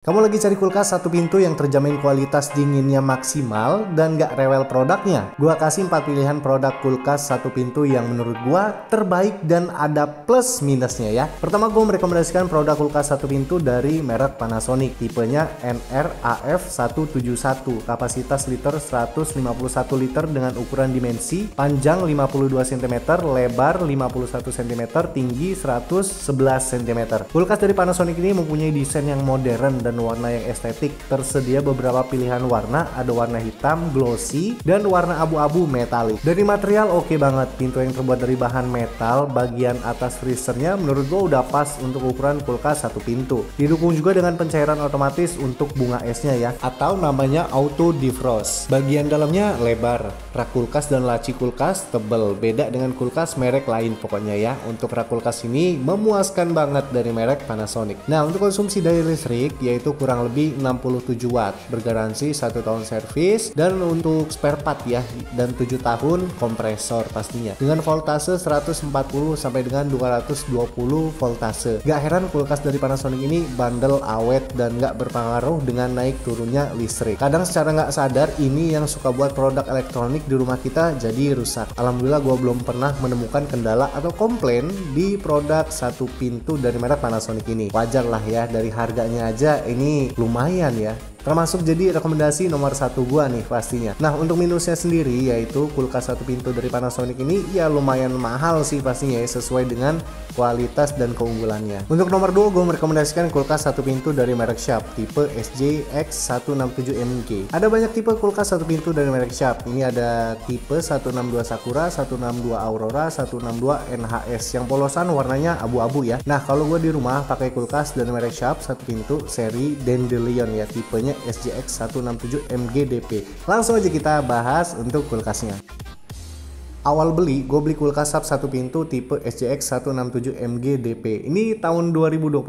Kamu lagi cari kulkas satu pintu yang terjamin kualitas dinginnya maksimal dan gak rewel produknya? Gua kasih 4 pilihan produk kulkas satu pintu yang menurut gua terbaik dan ada plus minusnya ya. Pertama, gua merekomendasikan produk kulkas satu pintu dari merek Panasonic, tipenya NRAF171, kapasitas liter 151 liter dengan ukuran dimensi panjang 52 cm, lebar 51 cm, tinggi 111 cm. Kulkas dari Panasonic ini mempunyai desain yang modern dan warna yang estetik. Tersedia beberapa pilihan warna, ada warna hitam, glossy, dan warna abu-abu metalik. Dari material oke banget, pintu yang terbuat dari bahan metal, bagian atas freezernya menurut gua udah pas untuk ukuran kulkas satu pintu. Didukung juga dengan pencairan otomatis untuk bunga esnya ya, atau namanya auto defrost. Bagian dalamnya lebar, rak kulkas dan laci kulkas tebel, beda dengan kulkas merek lain pokoknya ya. Untuk rak kulkas ini memuaskan banget dari merek Panasonic. Nah, untuk konsumsi daya listrik yaitu kurang lebih 67 watt, bergaransi 1 tahun servis, dan untuk spare part ya, dan 7 tahun kompresor pastinya, dengan voltase 140 sampai dengan 220 voltase. Gak heran kulkas dari Panasonic ini bandel, awet, dan gak berpengaruh dengan naik turunnya listrik. Kadang secara gak sadar ini yang suka buat produk elektronik di rumah kita jadi rusak. Alhamdulillah gue belum pernah menemukan kendala atau komplain di produk satu pintu dari merek Panasonic ini. Wajar lah ya, dari harganya aja ini lumayan ya, termasuk jadi rekomendasi nomor 1 gua nih pastinya. Nah, untuk minusnya sendiri yaitu kulkas satu pintu dari Panasonic ini ya lumayan mahal sih pastinya ya, sesuai dengan kualitas dan keunggulannya. Untuk nomor 2 gua merekomendasikan kulkas satu pintu dari merek Sharp, tipe SJX167MG. Ada banyak tipe kulkas satu pintu dari merek Sharp. Ini ada tipe 162 Sakura, 162 Aurora, 162 NHS yang polosan warnanya abu-abu ya. Nah, kalau gua di rumah pakai kulkas dari merek Sharp satu pintu seri Dandelion ya, tipenya SJX167MG-DP. Langsung aja kita bahas untuk kulkasnya. Awal beli, gue beli kulkas Sharp satu pintu tipe SJX167MG-DP. Ini tahun 2021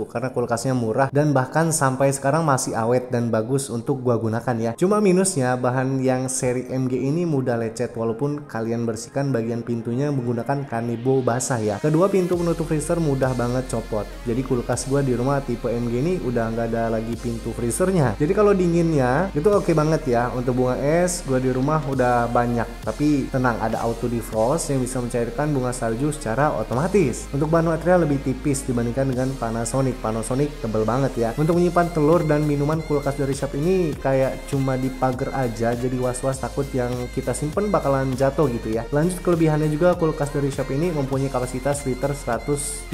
karena kulkasnya murah dan bahkan sampai sekarang masih awet dan bagus untuk gue gunakan ya. Cuma minusnya bahan yang seri MG ini mudah lecet walaupun kalian bersihkan bagian pintunya menggunakan Kanibo basah ya. Kedua, pintu penutup freezer mudah banget copot. Jadi kulkas gue di rumah tipe MG ini udah nggak ada lagi pintu freezernya. Jadi kalau dinginnya itu oke banget ya. Untuk bunga es gue di rumah udah banyak, tapi tenang, ada auto defrost yang bisa mencairkan bunga salju secara otomatis. Untuk bahan material lebih tipis dibandingkan dengan Panasonic. Panasonic tebel banget ya. Untuk menyimpan telur dan minuman, kulkas dari Sharp ini kayak cuma di pagar aja, jadi was-was takut yang kita simpen bakalan jatuh gitu ya. Lanjut, kelebihannya juga kulkas dari Sharp ini mempunyai kapasitas liter 133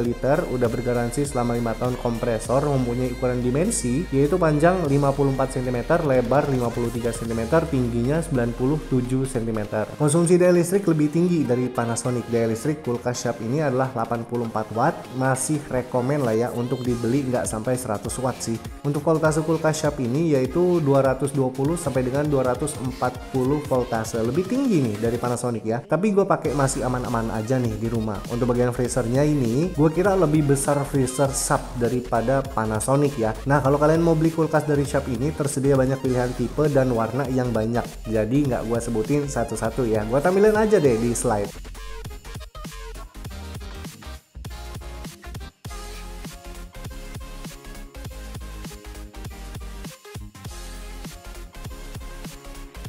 liter, udah bergaransi selama 5 tahun kompresor, mempunyai ukuran dimensi yaitu panjang 54 cm, lebar 53 cm, tingginya 97 cm. Konsumsi daya listrik lebih tinggi dari Panasonic. Daya listrik kulkas Sharp ini adalah 84 watt, masih rekomen lah ya untuk dibeli, nggak sampai 100 watt sih. Untuk voltase kulkas Sharp ini yaitu 220 sampai dengan 240 voltase, lebih tinggi nih dari Panasonic ya. Tapi gue pakai masih aman-aman aja nih di rumah. Untuk bagian freezernya ini gue kira lebih besar freezer Sharp daripada Panasonic ya. Nah, kalau kalian mau beli kulkas dari Sharp ini tersedia banyak pilihan tipe dan warna yang banyak, jadi nggak gue sebutin satu-satu ya. Gua tampilin aja deh di slide.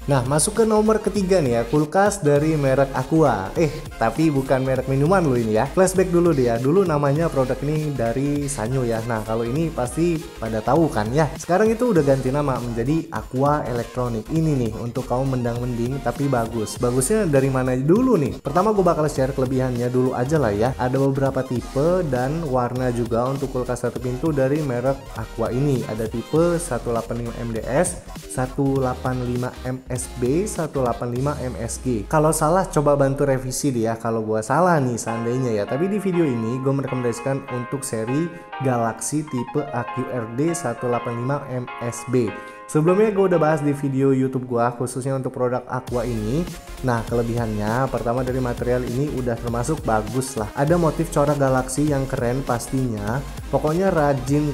Nah, masuk ke nomor ketiga nih ya, kulkas dari merek Aqua. Tapi bukan merek minuman loh ini ya. Flashback dulu deh ya, dulu namanya produk ini dari Sanyo ya. Nah, kalau ini pasti pada tahu kan ya. Sekarang itu udah ganti nama menjadi Aqua Electronic. Ini nih untuk kaum mendang-mending tapi bagus. Bagusnya dari mana dulu nih? Pertama gue bakal share kelebihannya dulu aja lah ya. Ada beberapa tipe dan warna juga untuk kulkas satu pintu dari merek Aqua ini. Ada tipe 185 MDS, 185 MSB, 185 MSG. Kalau salah coba bantu revisi dia ya kalau gua salah nih seandainya ya. Tapi di video ini gue merekomendasikan untuk seri Galaxy tipe AQRD 185 MSB. Sebelumnya gue udah bahas di video YouTube gue khususnya untuk produk Aqua ini. Nah, kelebihannya pertama dari material ini udah termasuk bagus lah. Ada motif corak galaksi yang keren pastinya. Pokoknya rajin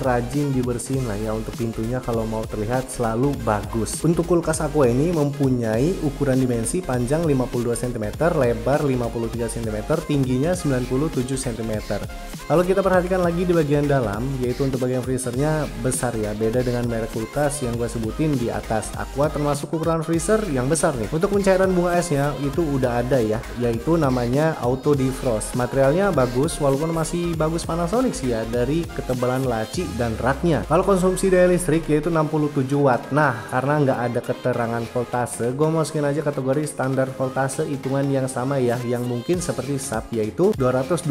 dibersihin lah ya untuk pintunya kalau mau terlihat selalu bagus. Untuk kulkas Aqua ini mempunyai ukuran dimensi panjang 52 cm, lebar 53 cm, tingginya 97 cm. Kalau kita perhatikan lagi di bagian dalam, yaitu untuk bagian freezernya besar ya, beda dengan merek kulkas yang gue sebutin di atas. Aqua termasuk ukuran freezer yang besar nih. Untuk pencairan bunga esnya itu udah ada ya, yaitu namanya auto defrost. Materialnya bagus walaupun masih bagus Panasonic sih ya, dari ketebalan laci dan raknya. Kalau konsumsi daya listrik yaitu 67 watt. Nah, karena nggak ada keterangan voltase, gue masukin aja kategori standar voltase hitungan yang sama ya, yang mungkin seperti SAP yaitu 220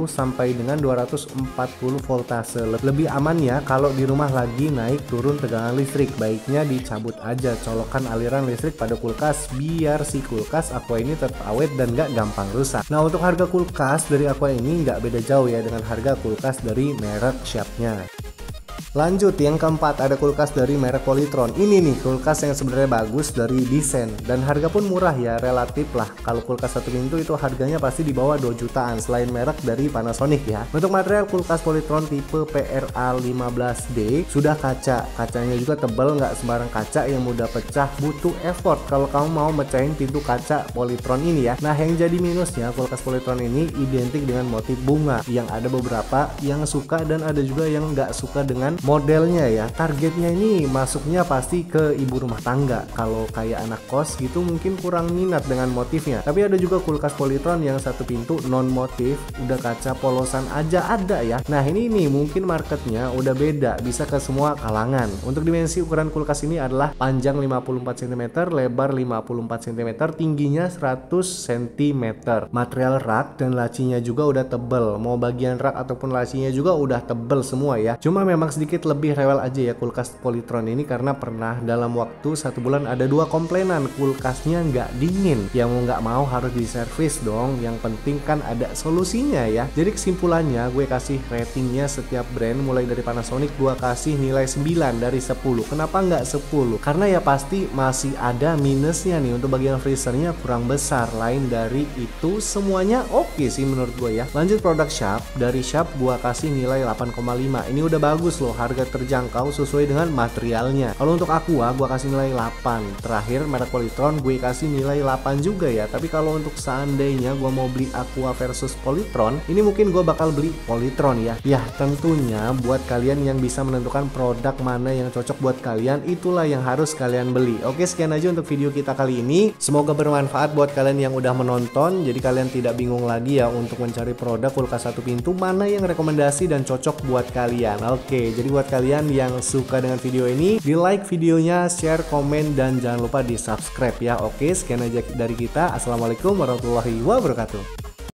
sampai dengan 240 voltase. Lebih aman ya kalau di rumah lagi naik turun tegangan listrik, baiknya dicabut aja colokan aliran listrik pada kulkas biar si kulkas Aqua ini tetap awet dan nggak gampang rusak. Nah, untuk harga kulkas dari Aqua ini nggak beda jauh ya dengan harga kulkas dari merek Sharp-nya. Lanjut yang keempat, ada kulkas dari merek Polytron. Ini nih kulkas yang sebenarnya bagus dari desain dan harga pun murah ya, relatif lah. Kalau kulkas satu pintu itu harganya pasti di bawah 2 jutaan selain merek dari Panasonic ya. Untuk material kulkas Polytron tipe PRA15D sudah kacanya juga tebal, nggak sembarang kaca yang mudah pecah, butuh effort kalau kamu mau mecahin pintu kaca Polytron ini ya. Nah, yang jadi minusnya kulkas Polytron ini identik dengan motif bunga, yang ada beberapa yang suka dan ada juga yang nggak suka dengan modelnya ya. Targetnya ini masuknya pasti ke ibu rumah tangga. Kalau kayak anak kos gitu mungkin kurang minat dengan motifnya. Tapi ada juga kulkas Polytron yang satu pintu non motif, udah kaca polosan aja ada ya. Nah, ini nih mungkin marketnya udah beda, bisa ke semua kalangan. Untuk dimensi ukuran kulkas ini adalah panjang 54 cm, lebar 54 cm, tingginya 100 cm. Material rak dan lacinya juga udah tebel. Mau bagian rak ataupun lacinya juga udah tebel semua ya. Cuma memang sedikit lebih rewel aja ya kulkas Polytron ini, karena pernah dalam waktu 1 bulan ada 2 komplainan kulkasnya nggak dingin. Yang mau nggak mau harus diservis dong, yang penting kan ada solusinya ya. Jadi kesimpulannya gue kasih ratingnya setiap brand mulai dari Panasonic gue kasih nilai 9 dari 10. Kenapa nggak 10? Karena ya pasti masih ada minusnya nih. Untuk bagian freezernya kurang besar, lain dari itu semuanya oke sih menurut gue ya. Lanjut produk Sharp, dari Sharp gue kasih nilai 8,5. ini udah bagus loh, harga terjangkau sesuai dengan materialnya. Kalau untuk Aqua gue kasih nilai 8. Terakhir merek Polytron gue kasih nilai 8 juga ya. Tapi kalau untuk seandainya gue mau beli Aqua versus Polytron, ini mungkin gue bakal beli Polytron ya. Ya tentunya buat kalian yang bisa menentukan produk mana yang cocok buat kalian, itulah yang harus kalian beli. Oke, sekian aja untuk video kita kali ini. Semoga bermanfaat buat kalian yang udah menonton. Jadi kalian tidak bingung lagi ya untuk mencari produk kulkas satu pintu mana yang rekomendasi dan cocok buat kalian. Oke, jadi buat kalian yang suka dengan video ini, di like videonya, share, komen, dan jangan lupa di subscribe ya. Oke, sekian aja dari kita. Assalamualaikum warahmatullahi wabarakatuh.